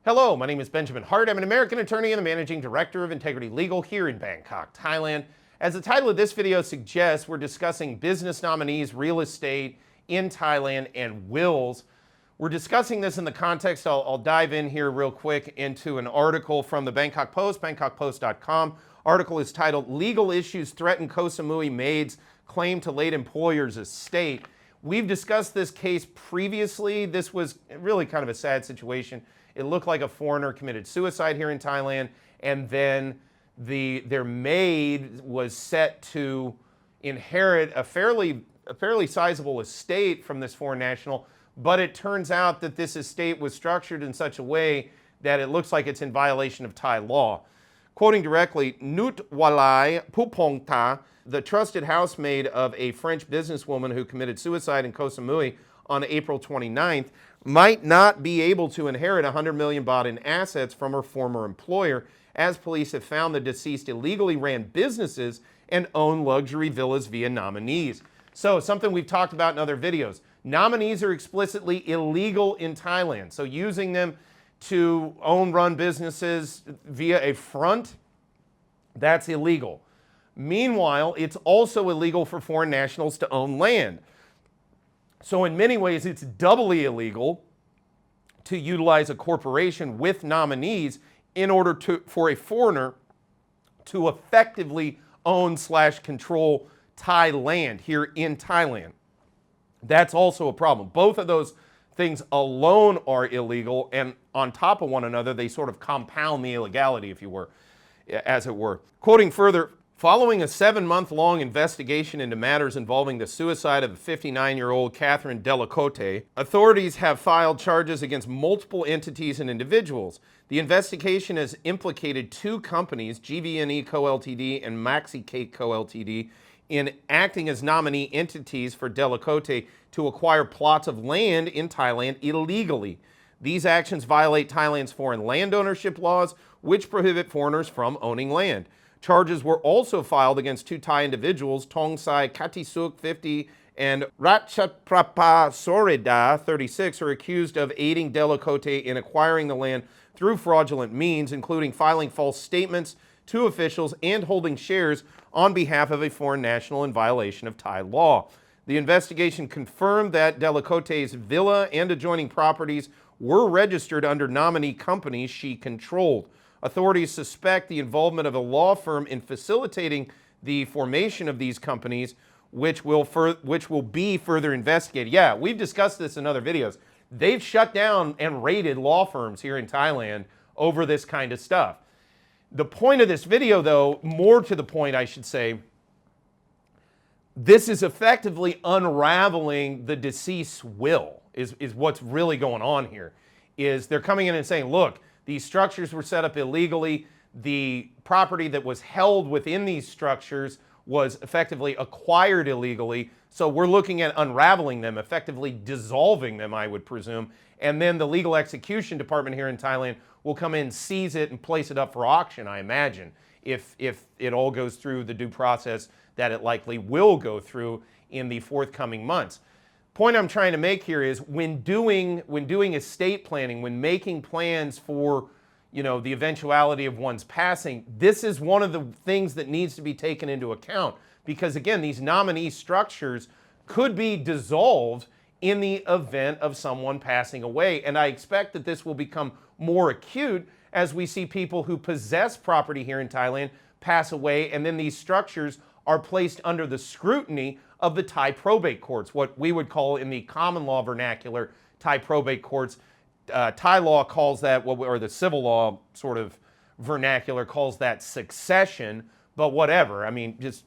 Hello, my name is Benjamin Hart. I'm an American attorney and the Managing Director of Integrity Legal here in Bangkok, Thailand. As the title of this video suggests, we're discussing business nominees, real estate in Thailand, and wills. We're discussing this in the context, I'll dive in here real quick into an article from the Bangkok Post, bangkokpost.com. Article is titled, Legal Issues Threaten Koh Samui Maid's Claim to Late Employer's Estate. We've discussed this case previously. This was really kind of a sad situation. It looked like a foreigner committed suicide here in Thailand, and then their maid was set to inherit a fairly sizable estate from this foreign national, but it turns out that this estate was structured in such a way that it looks like it's in violation of Thai law. Quoting directly, Nut Walai Pupongta, the trusted housemaid of a French businesswoman who committed suicide in Koh Samui on April 29th, might not be able to inherit 100 million baht in assets from her former employer, as police have found the deceased illegally ran businesses and owned luxury villas via nominees. So, something we've talked about in other videos. Nominees are explicitly illegal in Thailand. So using them to run businesses via a front, that's illegal. Meanwhile, it's also illegal for foreign nationals to own land. So in many ways, it's doubly illegal to utilize a corporation with nominees in order for a foreigner to effectively own/control Thai land here in Thailand. That's also a problem. Both of those things alone are illegal, and on top of one another, they sort of compound the illegality, if you were, as it were. Quoting further, following a 7-month-long investigation into matters involving the suicide of 59-year-old Catherine Delacote, authorities have filed charges against multiple entities and individuals. The investigation has implicated 2 companies, GVNE Co. Ltd. and Maxi Cake Co. Ltd., in acting as nominee entities for Delacote to acquire plots of land in Thailand illegally. These actions violate Thailand's foreign land ownership laws, which prohibit foreigners from owning land. Charges were also filed against 2 Thai individuals, Tongsai Katisuk, 50, and Ratchaprapa Soreda, 36, are accused of aiding Delacote in acquiring the land through fraudulent means, including filing false statements to officials and holding shares on behalf of a foreign national in violation of Thai law. The investigation confirmed that Delacote's villa and adjoining properties were registered under nominee companies she controlled. Authorities suspect the involvement of a law firm in facilitating the formation of these companies, which will be further investigated. Yeah, we've discussed this in other videos. They've shut down and raided law firms here in Thailand over this kind of stuff. The point of this video, though, more to the point, I should say, this is effectively unraveling the deceased's will, is what's really going on here. Is they're coming in and saying, look, these structures were set up illegally. The property that was held within these structures was effectively acquired illegally. So we're looking at unraveling them, effectively dissolving them, I would presume. And then the legal execution department here in Thailand will come in, seize it, and place it up for auction, I imagine, if it all goes through the due process that it likely will go through in the forthcoming months. Point I'm trying to make here is when doing estate planning, when making plans for, the eventuality of one's passing, this is one of the things that needs to be taken into account, because again, these nominee structures could be dissolved in the event of someone passing away. And I expect that this will become more acute as we see people who possess property here in Thailand pass away, and then these structures are placed under the scrutiny of the Thai probate courts, what we would call in the common law vernacular Thai probate courts. Thai law calls that, or the civil law sort of vernacular calls that succession, but whatever. I mean, just,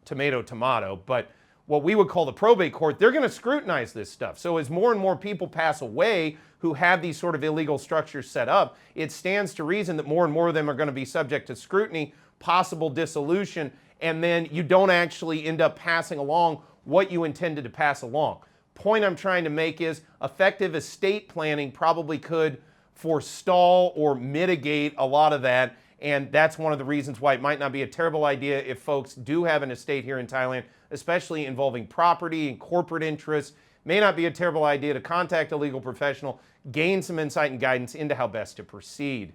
tomato, tomato. But what we would call the probate court, they're going to scrutinize this stuff. So as more and more people pass away who have these sort of illegal structures set up, it stands to reason that more and more of them are going to be subject to scrutiny, possible dissolution, and then you don't actually end up passing along what you intended to pass along. Point I'm trying to make is effective estate planning probably could forestall or mitigate a lot of that, and that's one of the reasons why it might not be a terrible idea if folks do have an estate here in Thailand, especially involving property and corporate interests, may not be a terrible idea to contact a legal professional, gain some insight and guidance into how best to proceed.